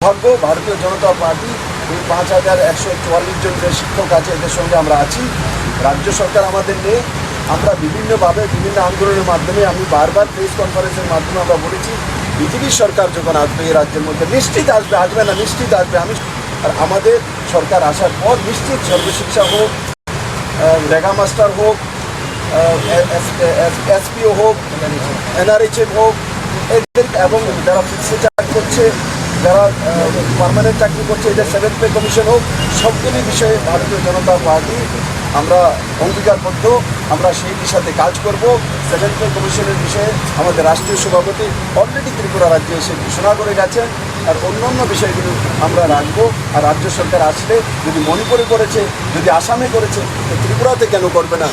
দুর্ভাগ্য ভারতীয় জনতা পার্টি এই 5144 জন যে শিক্ষক আছে এদের সঙ্গে আমরা আছি। রাজ্য সরকার আমাদের নেই। আমরা বিভিন্নভাবে বিভিন্ন আন্দোলনের মাধ্যমে আমি বারবার প্রেস কনফারেন্সের মাধ্যমে আমরা বলেছি বিজেপি সরকার যখন আসবে এই রাজ্যের মধ্যে নিশ্চিত আসবে, আসবে না নিশ্চিত আসবে। আর আমাদের সরকার আসার পর নিশ্চিত সর্বশিক্ষা হোক, রেগা মাস্টার হোক, এসপিও হোক, এনআরএইচএম হোক, এদের এবং যারা ফিক্সে চাকরি করছে, যারা পার্মানেন্ট চাকরি করছে, এদের 7th পে কমিশন হোক, সবগুলি বিষয়ে ভারতীয় জনতা পার্টি আমরা অঙ্গীকারবদ্ধ। আমরা সেই দিশাতে কাজ করব। 7th পে কমিশনের বিষয়ে আমাদের রাষ্ট্রীয় সভাপতি অলরেডি ত্রিপুরা রাজ্যে এসে ঘোষণা করে গেছেন। আর অন্যান্য বিষয়গুলো আমরা রাখবো। আর রাজ্য সরকার আসলে যদি মণিপুরে করেছে, যদি আসামে করেছে, তো ত্রিপুরাতে কেন করবে না?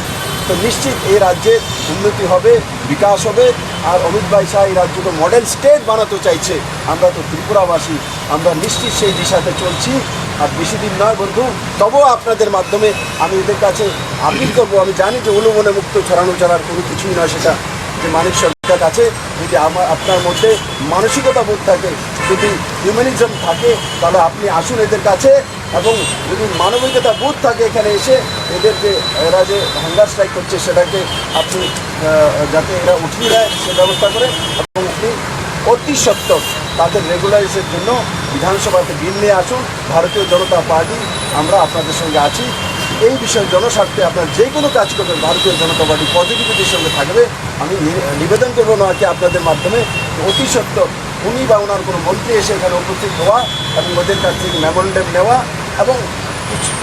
তো নিশ্চিত এই রাজ্যের উন্নতি হবে, বিকাশ হবে। আর অমিত ভাই শাহ এই রাজ্যকে মডেল স্টেট বানাতে চাইছে। আমরা তো ত্রিপুরাবাসী, আমরা নিশ্চিত সেই দিশাতে চলছি। আর বেশি দিন নয় বন্ধু, তবুও আপনাদের মাধ্যমে আমি এদের কাছে আপিল করবো। আমি জানি যে উলুমনে মুক্ত ছড়ানো ছাড়ার কোনো কিছুই নয় সেটা, যে মানিক সরকার কাছে যদি আপনার মধ্যে মানসিকতা বোধ থাকে, যদি হিউম্যানিজম থাকে, তাহলে আপনি আসুন এদের কাছে। এবং যদি মানবিকতা বোধ থাকে এখানে এসে এদের যে এরা যে হাঙ্গার স্ট্রাইক করছে সেটাকে আপনি যাতে এরা উঠিয়ে দেয় সে ব্যবস্থা করে। এবং আপনি অতি সত্ত্বর তাদের রেগুলারাইজের জন্য বিধানসভাতে বিল নিয়ে আসুন। ভারতীয় জনতা পার্টি আমরা আপনাদের সঙ্গে আছি। এই বিষয়ে জনস্বার্থে আপনার যে কোনো কাজ করবেন, ভারতীয় জনতা পার্টি পজিটিভিটির সঙ্গে থাকবে। আমি নিবেদন করবো ওনাকে আপনাদের মাধ্যমে অতি সত্ত্বর উনি বা ওনার কোনো মন্ত্রী এসে এখানে উপস্থিত হওয়া এবং ওদের কাছ থেকে মেমোরেন্ডাম নেওয়া এবং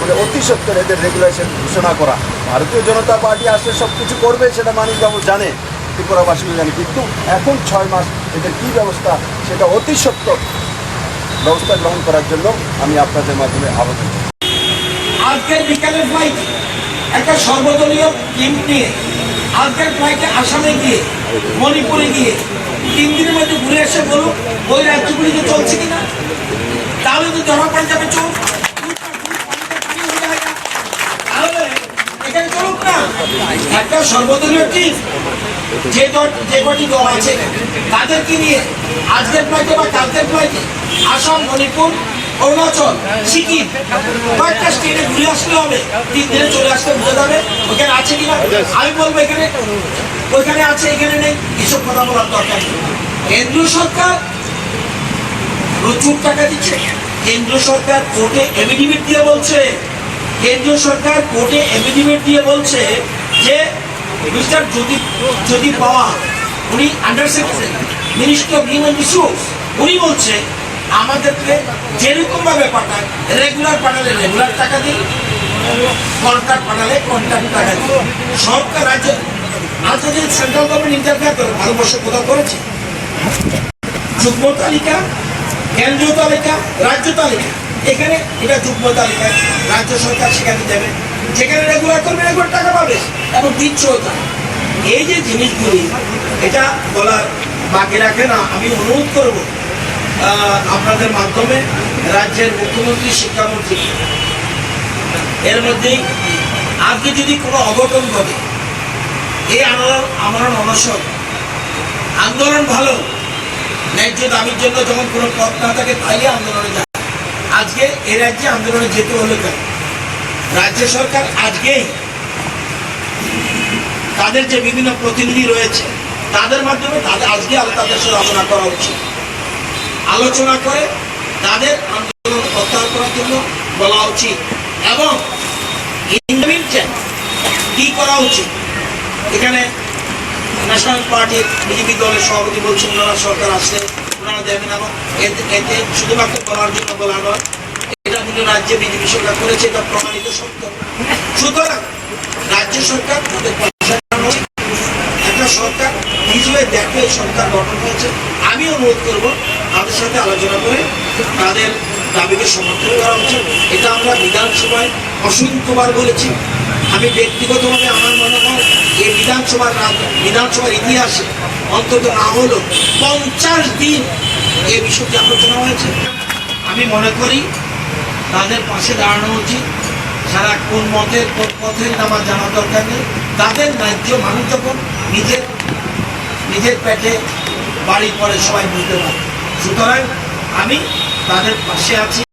মানে অতি সত্ত্বর এদের রেগুলেশন ঘোষণা করা। ভারতীয় জনতা পার্টি আসলে সব কিছু করবে সেটা মানিকবাবু জানে, ত্রিপুরাবাসীও জানে, কিন্তু এখন 6 মাস এদের কী ব্যবস্থা সেটা অতি সত্ত্বর ব্যবস্থা গ্রহণ করার জন্য আমি আপনাদের মাধ্যমে আবেদন করি। আজকের বিকালের ফ্লাইট একটা সর্বদলীয় টিম নিয়ে আজকের ফ্লাইটে আসামে গিয়ে, মণিপুরে গিয়ে 3 দিনের মধ্যে ঘুরে এসে বলুন ওই রাজ্যগুলিতে চলছে কিনা। তাহলে তো জমা পড়ে যাবে চোখ। তাহলে এখানে চলুক না একটা সর্বদলীয় টিম, যে কটি দল আছে তাদেরকে নিয়ে আজকের ফ্লাইটে বা কালকের ফ্লাইটে আসাম, মণিপুর, অরুণাচল, সিকিম কয়েকটা স্টেটে ঘুরে আসলে হবে। 3 দিনে চলে আসলে বুঝে যাবে ওখানে আছে কিনা। আমি বলবো এখানে ওইখানে আছে, এখানে নেই, এসব কথা বলার দরকার নেই। কেন্দ্রীয় সরকার প্রচুর টাকা দিচ্ছে। কেন্দ্র সরকার কোর্টে এফিডেভিট দিয়ে বলছে, কেন্দ্রীয় সরকার কোর্টে এফিডেভিট দিয়ে বলছে যে মিস্টার যদি পাওয়া উনি under secretary ministry of human resource, উনি বলছে আমাদেরকে যেরকম ভাবে পাঠায়, রেগুলার পাঠালে রেগুলার টাকা দিই, কন্ট্রাক্ট পাঠালে কন্ট্রাক্ট টাকা দিই। সরকার রাজ্য আজকে যদি সেন্ট্রাল গভর্নমেন্ট ইন্টারফেয়ার করে, ভারতবর্ষ কোথাও করেছে? যুগ্ম তালিকা, কেন্দ্রীয় তালিকা, রাজ্য তালিকা, এখানে এটা যুগ্ম তালিকা, রাজ্য সরকার সেখানে দেবে, যেখানে রেগুলার করবে রেগুলার টাকা পাবে এবং দিচ্ছেও তা। এই যে জিনিসগুলি এটা বলার বাকি রাখে না। আমি অনুরোধ করব আপনাদের মাধ্যমে রাজ্যের মুখ্যমন্ত্রী, শিক্ষামন্ত্রী, এর মধ্যেই আজকে যদি কোনো অঘটন ঘটে, এই আন্দোলন অনশন আন্দোলন ভালো, ন্যায্য দাবির জন্য যখন কোনো পথ না থাকে তাইলে আন্দোলনে যায়। আজকে এই রাজ্যে আন্দোলনে যেতে হলে কেন? রাজ্য সরকার আজকেই তাদের যে বিভিন্ন প্রতিনিধি রয়েছে তাদের মাধ্যমে আজকে তাদের সাথে আলোচনা করা উচিত। আলোচনা করে তাদের আন্দোলন প্রত্যাহার করার জন্য বলা উচিত এবং কি করা উচিত। এখানে ন্যাশনাল পার্টির বিজেপি দলের সভাপতি বলছেন ওনারা সরকার আসলে ওনারা দেবেন, এবং এতে শুধুমাত্র বলার জন্য বলা নয়, এটা কিন্তু রাজ্যে বিজেপি সরকার করেছে, এটা প্রমাণিত সত্য। সুতরাং রাজ্য সরকার একটা সরকার হিসেবে দেখে সরকার গঠন হয়েছে। আমি অনুরোধ করবো তাদের সাথে আলোচনা করে তাদের দাবিকে সমর্থন করা উচিত। এটা আমরা বিধানসভায় অসংখ্যবার বলেছি। আমি ব্যক্তিগতভাবে আমার মনে হয় এই বিধানসভার ইতিহাসে অন্তত না হলো 50 দিন এই বিষয়টি আলোচনা হয়েছে। আমি মনে করি তাদের পাশে দাঁড়ানো উচিত। সারা কোন মতের কোন পথের আমার জানার দরকার নেই। তাদের ন্যায্য মানুষ যখন নিজের পেটে বাড়ি পরে সবাই বুঝতে পারে। সুতরাং আমি তাদের পাশে আছি।